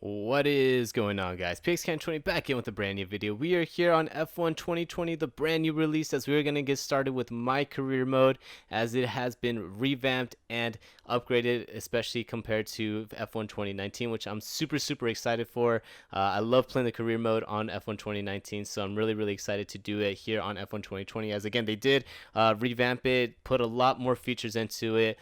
What is going on, guys? PixCam20 back in with a brand new video. We are here on F1 2020, the brand new release, as we're going to get started with my career mode, as it has been revamped and upgraded, especially compared to F1 2019, which I'm super excited for. I love playing the career mode on F1 2019, so I'm really excited to do it here on F1 2020, as again, they did revamp it, put a lot more features into it,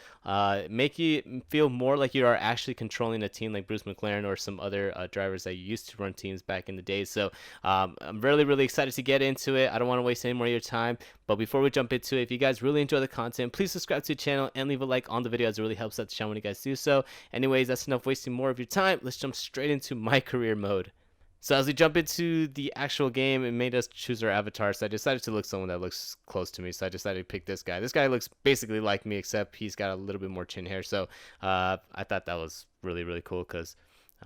make you feel more like you are actually controlling a team like Bruce McLaren or some other drivers that used to run teams back in the day. So I'm really excited to get into it. I don't want to waste any more of your time. But before we jump into it, if you guys really enjoy the content, please subscribe to the channel and leave a like on the video, as it really helps out the channel when you guys do so. Anyways, that's enough wasting more of your time. Let's jump straight into my career mode. So as we jump into the actual game, it made us choose our avatar. So I decided to look someone that looks close to me. So I decided to pick this guy. This guy looks basically like me, except he's got a little bit more chin hair. So I thought that was really cool because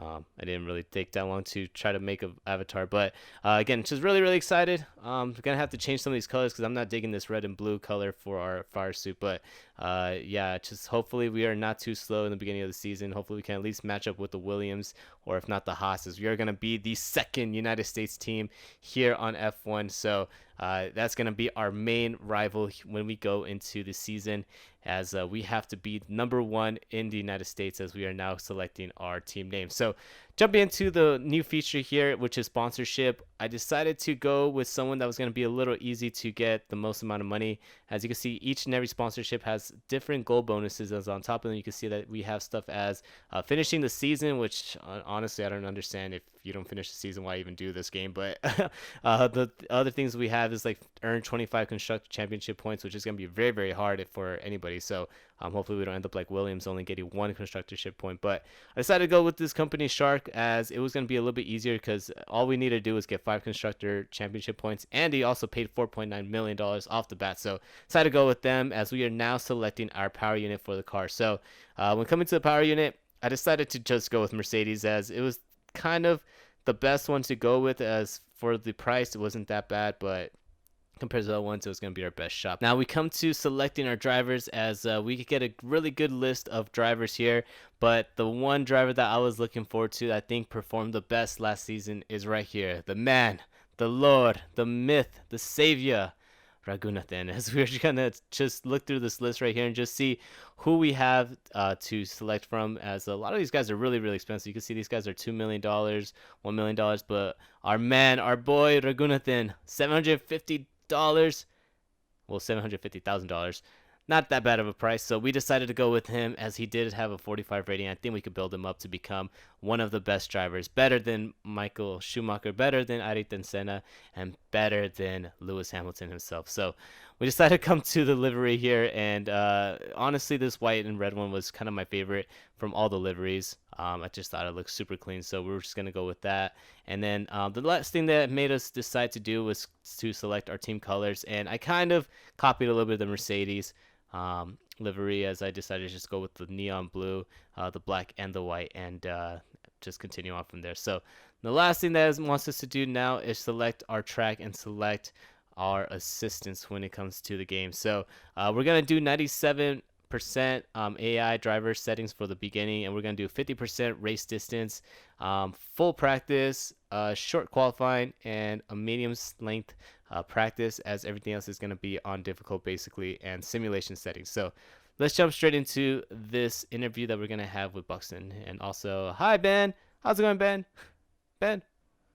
I didn't really take that long to try to make an avatar. But again, just really excited. We're gonna have to change some of these colors because I'm not digging this red and blue color for our fire suit. But yeah, just hopefully we are not too slow in the beginning of the season. Hopefully we can at least match up with the Williams, or if not the Haas's. We are gonna be the second United States team here on F1. So that's going to be our main rival when we go into the season, as we have to be #1 in the United States, as we are now selecting our team name. So jumping into the new feature here, which is sponsorship, I decided to go with someone that was going to be a little easy to get the most amount of money. As you can see, each and every sponsorship has different goal bonuses. As on top of them, you can see that we have stuff as finishing the season, which honestly I don't understand. If you don't finish the season, why even do this game? But the other things we have is like earn 25 constructor championship points, which is going to be very hard for anybody. So hopefully we don't end up like Williams, only getting 1 constructorship point. But I decided to go with this company Shark, as it was going to be a little bit easier because all we need to do is get 5 constructor championship points, and he also paid $4.9 million off the bat. So decided to go with them, as we are now selecting our power unit for the car. So when coming to the power unit, I decided to just go with Mercedes, as it was kind of the best one to go with. As for the price, it wasn't that bad, but compared to the other ones, it was going to be our best shot. Now we come to selecting our drivers, as we could get a really good list of drivers here, but the one driver that I was looking forward to, I think performed the best last season, is right here. The man, the lord, the myth, the savior, Raghunathan. As we're gonna just look through this list right here and just see who we have to select from, as a lot of these guys are really expensive. You can see these guys are $2 million, $1 million, but our man, our boy Raghunathan, $750, well, $750,000, not that bad of a price. So we decided to go with him, as he did have a 45 rating. I think we could build him up to become one of the best drivers, better than Michael Schumacher, better than Ayrton Senna, and better than Lewis Hamilton himself. So we decided to come to the livery here, and honestly, this white and red one was kind of my favorite from all the liveries. I just thought it looked super clean, so we were just gonna go with that. And then the last thing that made us decide to do was to select our team colors, and I kind of copied a little bit of the Mercedes livery, as I decided to just go with the neon blue, the black, and the white, and just continue on from there. So the last thing that wants us to do now is select our track and select our assistants when it comes to the game. So we're gonna do 97% AI driver settings for the beginning, and we're gonna do 50% race distance, full practice, short qualifying, and a medium length practice, as everything else is going to be on difficult basically, and simulation settings. So let's jump straight into this interview that we're going to have with Buxton. And also, hi Ben, how's it going, Ben? Ben,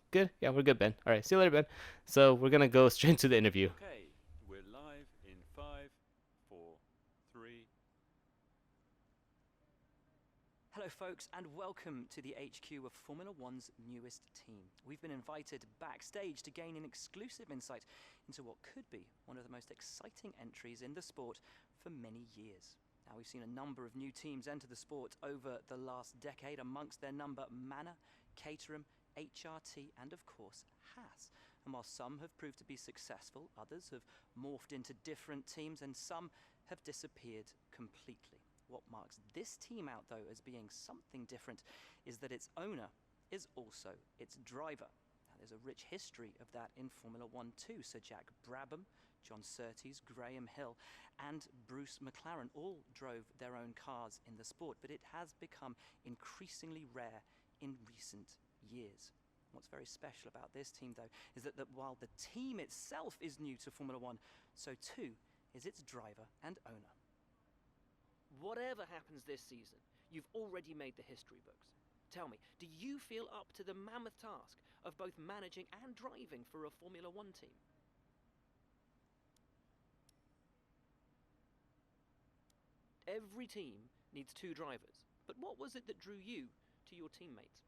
good? Yeah, we're good, Ben. All right, see you later, Ben. So we're going to go straight into the interview. Okay, we're live in 5, 4, 3. Hello folks, and welcome to the HQ of Formula One's newest team. We've been invited backstage to gain an exclusive insight into what could be one of the most exciting entries in the sport for many years. Now, we've seen a number of new teams enter the sport over the last decade, amongst their number Manor, Caterham, HRT, and of course Haas. And while some have proved to be successful, others have morphed into different teams, and some have disappeared completely. What marks this team out, though, as being something different is that its owner is also its driver. Now, there's a rich history of that in Formula One too. Sir Jack Brabham, John Surtees, Graham Hill, and Bruce McLaren all drove their own cars in the sport, but it has become increasingly rare in recent years. What's very special about this team, though, is that while the team itself is new to Formula One, so too is its driver and owner. Whatever happens this season, you've already made the history books. Tell me, do you feel up to the mammoth task of both managing and driving for a Formula One team? Every team needs two drivers, but what was it that drew you to your teammates?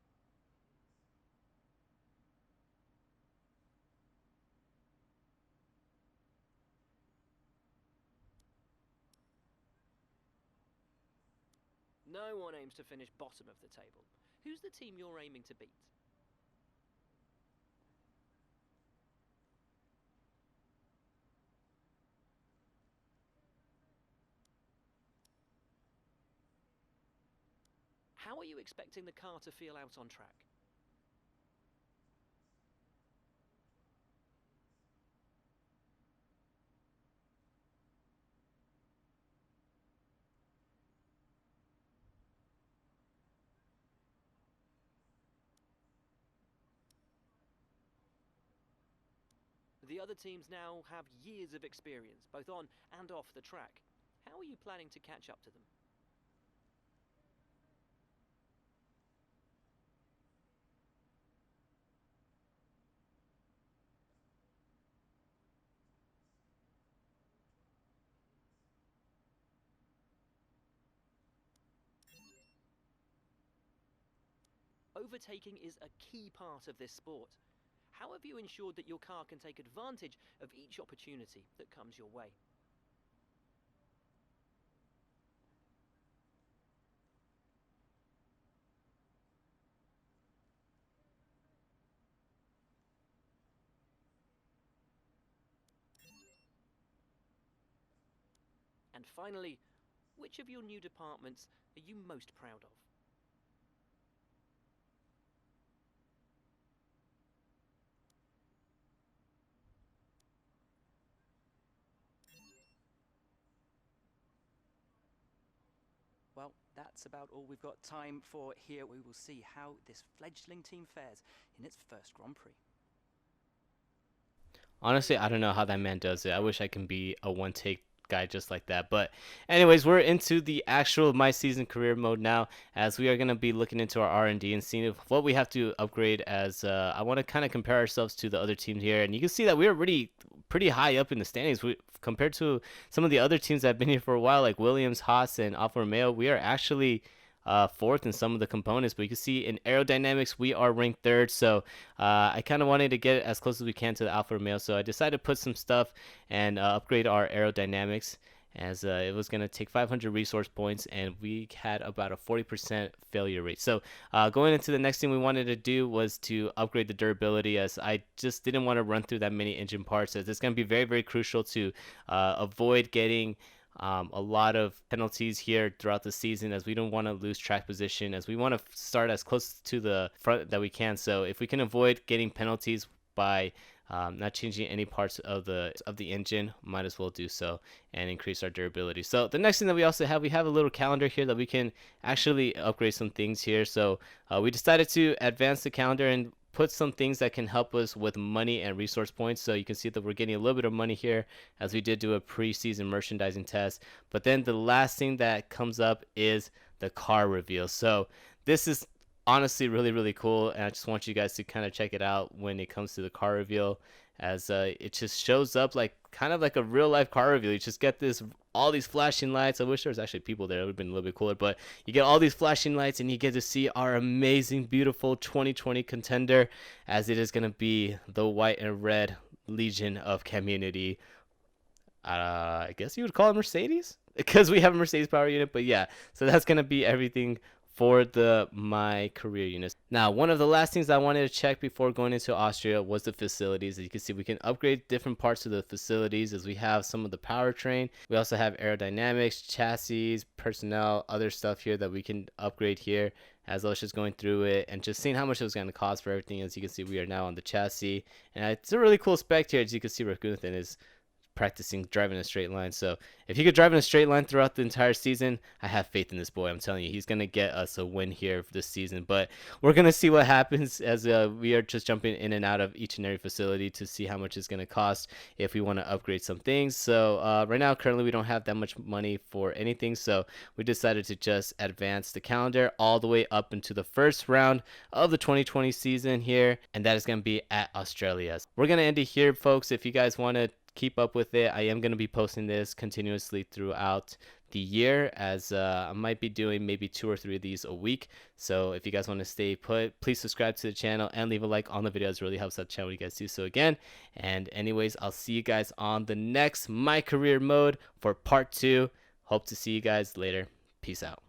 No one aims to finish bottom of the table. Who's the team you're aiming to beat? How are you expecting the car to feel out on track? The other teams now have years of experience, both on and off the track. How are you planning to catch up to them? Overtaking is a key part of this sport. How have you ensured that your car can take advantage of each opportunity that comes your way? And finally, which of your new departments are you most proud of? Well, that's about all we've got time for here. We will see how this fledgling team fares in its first Grand Prix. Honestly, I don't know how that man does it. I wish I can be a one take guy just like that. But anyways, we're into the actual my season career mode now, as we are going to be looking into our R&D and seeing what we have to upgrade, as I want to kind of compare ourselves to the other teams here. And you can see that we're really pretty high up in the standings compared to some of the other teams that have been here for a while, like Williams, Haas, and Alfa Romeo. We are actually fourth in some of the components, but you can see in aerodynamics we are ranked third. So I kind of wanted to get as close as we can to the Alfa Romeo, so I decided to put some stuff and upgrade our aerodynamics, as it was going to take 500 resource points, and we had about a 40% failure rate. So going into the next thing we wanted to do was to upgrade the durability, as I just didn't want to run through that many engine parts, as it's going to be very, very crucial to avoid getting a lot of penalties here throughout the season, as we don't want to lose track position, as we want to start as close to the front that we can. So if we can avoid getting penalties by not changing any parts of the engine, might as well do so and increase our durability. So the next thing that we also have, we have a little calendar here that we can actually upgrade some things here. So we decided to advance the calendar and put some things that can help us with money and resource points. So you can see that we're getting a little bit of money here, as we did do a preseason merchandising test. But then the last thing that comes up is the car reveal. So this is honestly really, really cool, and I just want you guys to kind of check it out when it comes to the car reveal, as it just shows up like kind of like a real life car reveal. You just get all these flashing lights. I wish there was actually people there. It would have been a little bit cooler, but you get all these flashing lights and you get to see our amazing, beautiful 2020 contender, as it is going to be the white and red Legion of Community. I guess you would call it Mercedes, because we have a Mercedes power unit. But yeah, so that's going to be everything for the my career units. Now, one of the last things I wanted to check before going into Austria was the facilities. As you can see, we can upgrade different parts of the facilities, as we have some of the powertrain. We also have aerodynamics, chassis, personnel, other stuff here that we can upgrade here. As I was just going through it and just seeing how much it was going to cost for everything. As you can see, we are now on the chassis, and it's a really cool spec here. As you can see, Raghunathan is practicing driving a straight line. So if he could drive in a straight line throughout the entire season, I have faith in this boy. I'm telling you, he's going to get us a win here this season. But we're going to see what happens as we are just jumping in and out of each and every facility to see how much it's going to cost if we want to upgrade some things. So right now, currently, we don't have that much money for anything. So we decided to just advance the calendar all the way up into the first round of the 2020 season here. And that is going to be at Australia. We're going to end it here, folks. If you guys want to keep up with it, I am going to be posting this continuously throughout the year, as I might be doing maybe 2 or 3 of these a week. So if you guys want to stay put, please subscribe to the channel and leave a like on the video. It really helps out the channel when you guys do so again. And anyways, I'll see you guys on the next My Career Mode for part 2. Hope to see you guys later. Peace out.